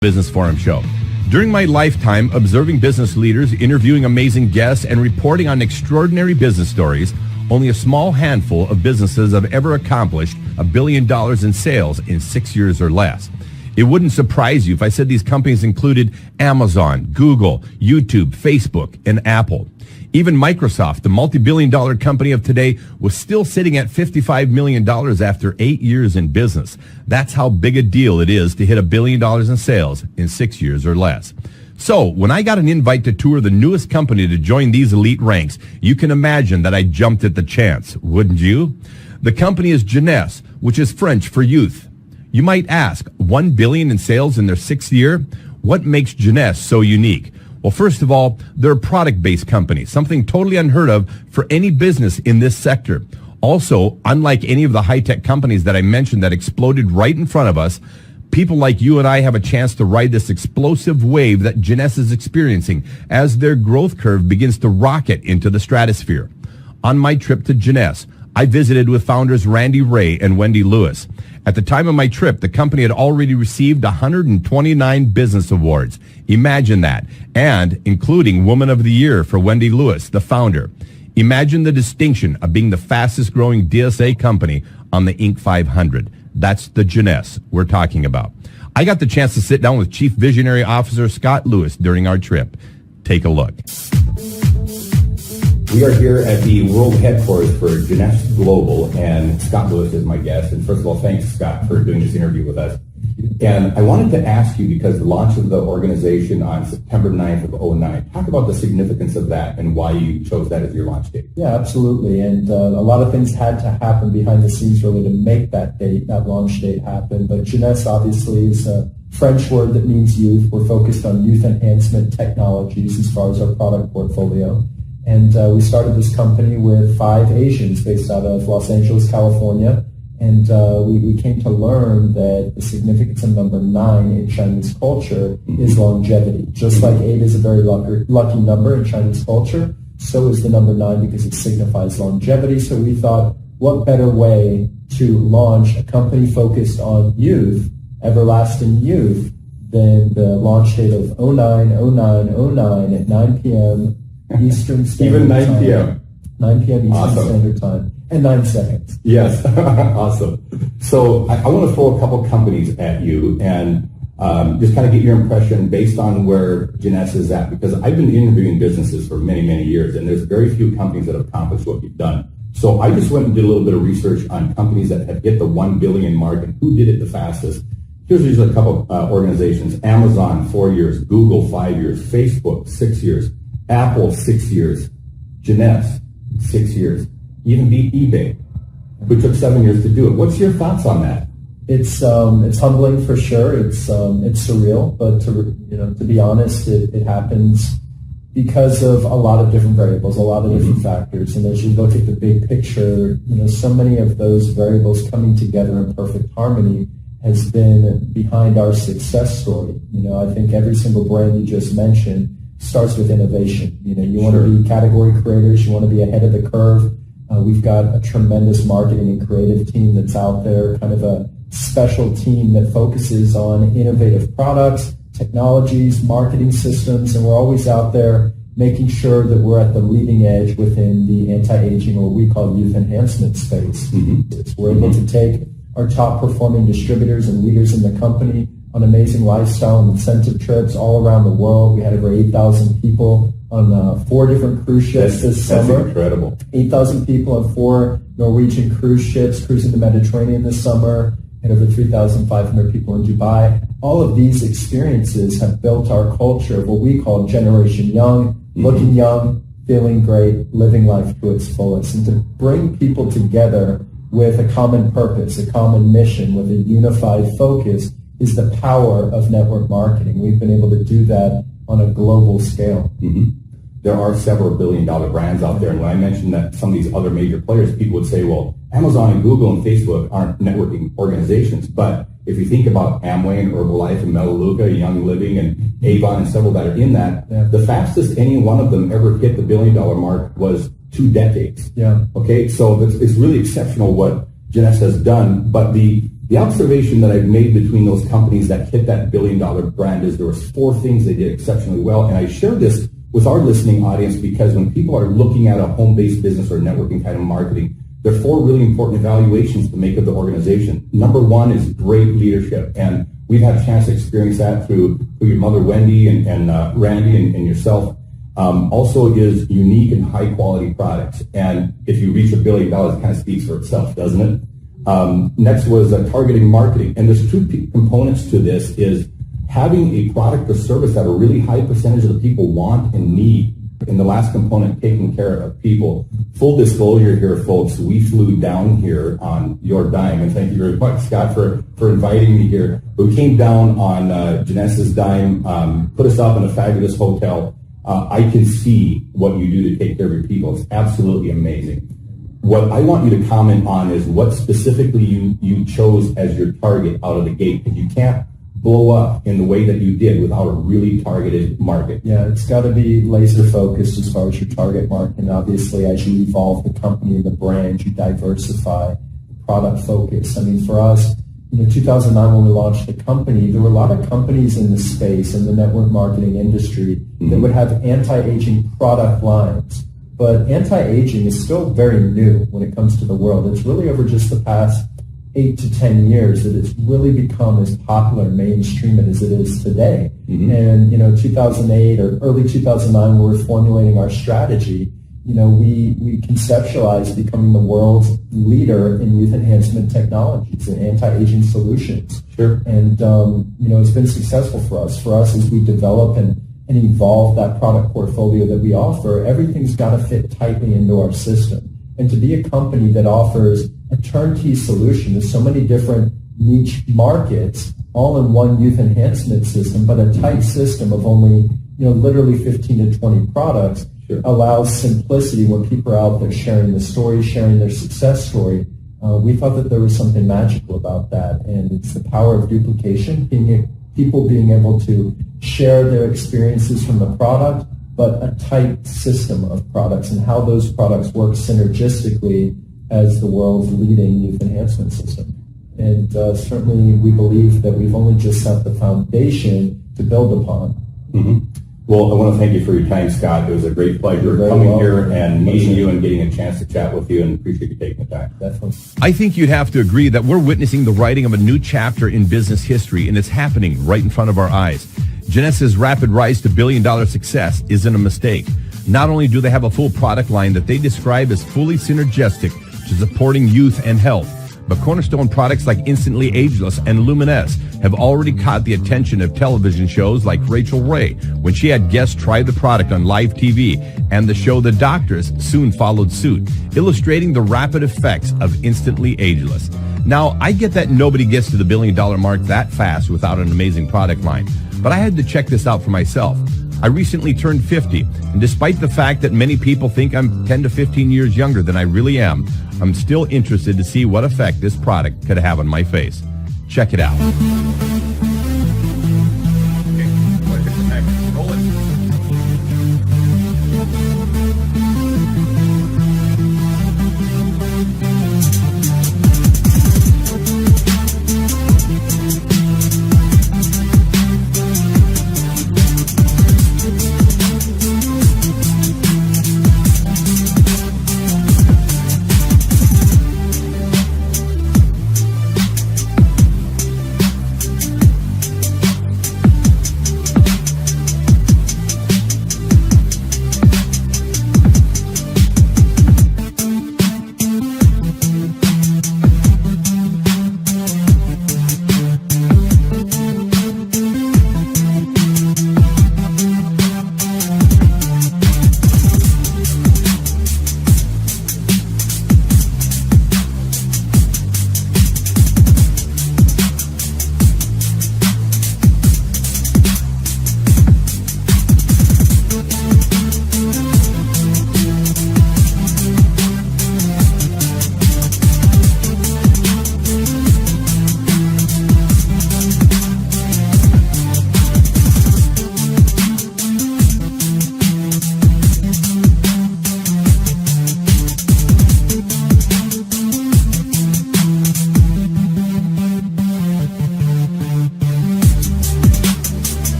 Business Forum show. During my lifetime, observing business leaders, interviewing amazing guests, and reporting on extraordinary business stories, only a small handful of businesses have ever accomplished $1 billion in sales in 6 years or less. It wouldn't surprise you if I said these companies included Amazon, Google, YouTube, Facebook, and Apple. Even Microsoft, the multi-billion-dollar company of today, was still sitting at $55 million after 8 years in business. That's how big a deal it is to hit $1 billion in sales in 6 years or less. So, when I got an invite to tour the newest company to join these elite ranks, you can imagine that I jumped at the chance, wouldn't you? The company is Jeunesse, which is French for youth. You might ask, $1 billion in sales in their 6th year? What makes Jeunesse so unique? Well, first of all, they're a product-based company, something totally unheard of for any business in this sector. Also, unlike any of the high-tech companies that I mentioned that exploded right in front of us, people like you and I have a chance to ride this explosive wave that Jeunesse is experiencing as their growth curve begins to rocket into the stratosphere. On my trip to Jeunesse, I visited with founders Randy Ray and Wendy Lewis. At the time of my trip, the company had already received 129 business awards. Imagine that. And including Woman of the Year for Wendy Lewis, the founder. Imagine the distinction of being the fastest growing DSA company on the Inc. 500. That's the Jeunesse we're talking about. I got the chance to sit down with Chief Visionary Officer Scott Lewis during our trip. Take a look. We are here at the world headquarters for Jeunesse Global, and Scott Lewis is my guest. And first of all, thanks, Scott, for doing this interview with us. And I wanted to ask you, because the launch of the organization on September 9th of 2009, talk about the significance of that and why you chose that as your launch date. Yeah, absolutely. And a lot of things had to happen behind the scenes really to make that date, that launch date happen. But Jeunesse obviously is a French word that means youth. We're focused on youth enhancement technologies as far as our product portfolio. And we started this company with 5 Asians based out of Los Angeles, California. And we came to learn that the significance of number 9 in Chinese culture is longevity. Just like 8 is a very lucky number in Chinese culture, so is the number 9 because it signifies longevity. So we thought, what better way to launch a company focused on youth, everlasting youth, than the launch date of 09/09/09 at 9 p.m. Eastern Standard Time. Even 9 p.m. 9 p.m. Eastern Awesome. Standard Time. And 9 seconds. Yes, awesome. So I want to throw a couple companies at you and just kind of get your impression based on where Jeunesse is at, because I've been interviewing businesses for many, many years, and there's very few companies that have accomplished what you've done. So I just went and did a little bit of research on companies that have hit the 1 billion mark and who did it the fastest. Here's just a couple organizations. Amazon, 4 years. Google, 5 years. Facebook, 6 years. Apple, 6 years. Jeunesse, 6 years. Even beat eBay, who took 7 years to do it. What's your thoughts on that? It's humbling for sure. It's surreal, but to be honest, it happens because of a lot of different variables, a lot of different factors. And as you look at the big picture, so many of those variables coming together in perfect harmony has been behind our success story. I think every single brand you just mentioned starts with innovation. You want to be category creators, you want to be ahead of the curve. We've got a tremendous marketing and creative team that's out there, kind of a special team that focuses on innovative products, technologies, marketing systems, and we're always out there making sure that we're at the leading edge within the anti-aging, or what we call youth enhancement space. We're able to take our top performing distributors and leaders in the company on amazing lifestyle and incentive trips all around the world. We had over 8,000 people on 4 different cruise ships this summer. That's incredible. 8,000 people on 4 Norwegian cruise ships cruising the Mediterranean this summer, and over 3,500 people in Dubai. All of these experiences have built our culture of what we call Generation Young, looking young, feeling great, living life to its fullest. And to bring people together with a common purpose, a common mission, with a unified focus is the power of network marketing. We've been able to do that on a global scale. There are several billion-dollar brands out there, and when I mentioned that some of these other major players, people would say, well, Amazon and Google and Facebook aren't networking organizations, but if you think about Amway and Herbalife and Melaleuca, Young Living and Avon and several that are in that, the fastest any one of them ever hit the billion-dollar mark was 2 decades. Okay, so it's really exceptional what Jeunesse has done, but the The observation that I've made between those companies that hit that billion-dollar brand is there was 4 things they did exceptionally well, and I share this with our listening audience because when people are looking at a home-based business or networking kind of marketing, there are 4 really important evaluations to make of the organization. Number 1 is great leadership, and we've had a chance to experience that through your mother, Wendy, and Randy, and yourself. Also is unique and high-quality products, and if you reach $1 billion, it kind of speaks for itself, doesn't it? Next was targeting marketing, and there's 2 components to this, is having a product or service that a really high percentage of the people want and need. And the last component, taking care of people. Full disclosure here, folks, we flew down here on your dime, and thank you very much, Scott, for inviting me here. We came down on Jeunesse's dime, put us up in a fabulous hotel. I can see what you do to take care of your people. It's absolutely amazing. What I want you to comment on is what specifically you chose as your target out of the gate, because you can't blow up in the way that you did without a really targeted market. Yeah, it's got to be laser focused as far as your target market. And obviously, as you evolve the company and the brand, you diversify product focus. I mean, for us, 2009 when we launched the company, there were a lot of companies in the space, in the network marketing industry, that would have anti-aging product lines. But anti-aging is still very new when it comes to the world. It's really over just the past 8 to 10 years that it's really become as popular and mainstream as it is today. And 2008 or early 2009, when we were formulating our strategy, we conceptualized becoming the world's leader in youth enhancement technologies and anti-aging solutions. Sure. And it's been successful for us. For us, as we develop and evolve that product portfolio that we offer, everything's got to fit tightly into our system. And to be a company that offers a turnkey solution to so many different niche markets, all in one youth enhancement system, but a tight system of only, literally 15 to 20 products, allows simplicity when people are out there sharing the story, sharing their success story. We thought that there was something magical about that, and it's the power of duplication, people being able to share their experiences from the product, but a tight system of products and how those products work synergistically as the world's leading youth enhancement system. And certainly we believe that we've only just set the foundation to build upon. Well, I want to thank you for your time, Scott. It was a great pleasure coming here and meeting you and getting a chance to chat with you, and appreciate you taking the time. Definitely. I think you'd have to agree that we're witnessing the writing of a new chapter in business history, and it's happening right in front of our eyes. Jeunesse's rapid rise to billion-dollar success isn't a mistake. Not only do they have a full product line that they describe as fully synergistic to supporting youth and health, but cornerstone products like Instantly Ageless and Luminesse have already caught the attention of television shows like Rachel Ray when she had guests try the product on live TV, and the show The Doctors soon followed suit, illustrating the rapid effects of Instantly Ageless. Now, I get that nobody gets to the billion-dollar mark that fast without an amazing product line, but I had to check this out for myself. I recently turned 50, and despite the fact that many people think I'm 10 to 15 years younger than I really am, I'm still interested to see what effect this product could have on my face. Check it out.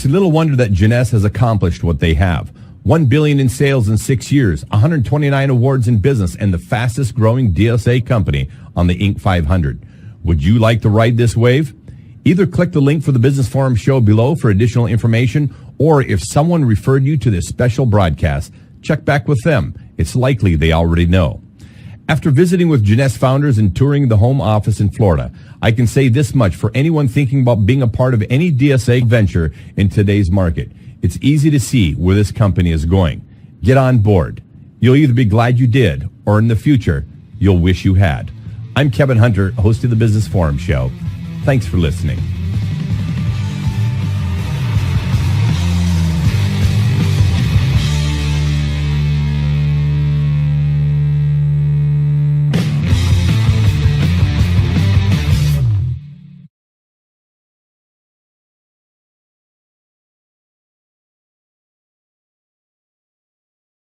little wonder that Jeunesse has accomplished what they have. $1 billion in sales in 6 years, 129 awards in business, and the fastest growing DSA company on the Inc. 500. Would you like to ride this wave? Either click the link for the Business Forum show below for additional information, or if someone referred you to this special broadcast, check back with them. It's likely they already know. After visiting with Jeunesse founders and touring the home office in Florida, I can say this much for anyone thinking about being a part of any DSA venture in today's market. It's easy to see where this company is going. Get on board. You'll either be glad you did, or in the future, you'll wish you had. I'm Kevin Hunter, host of the Business Forum Show. Thanks for listening.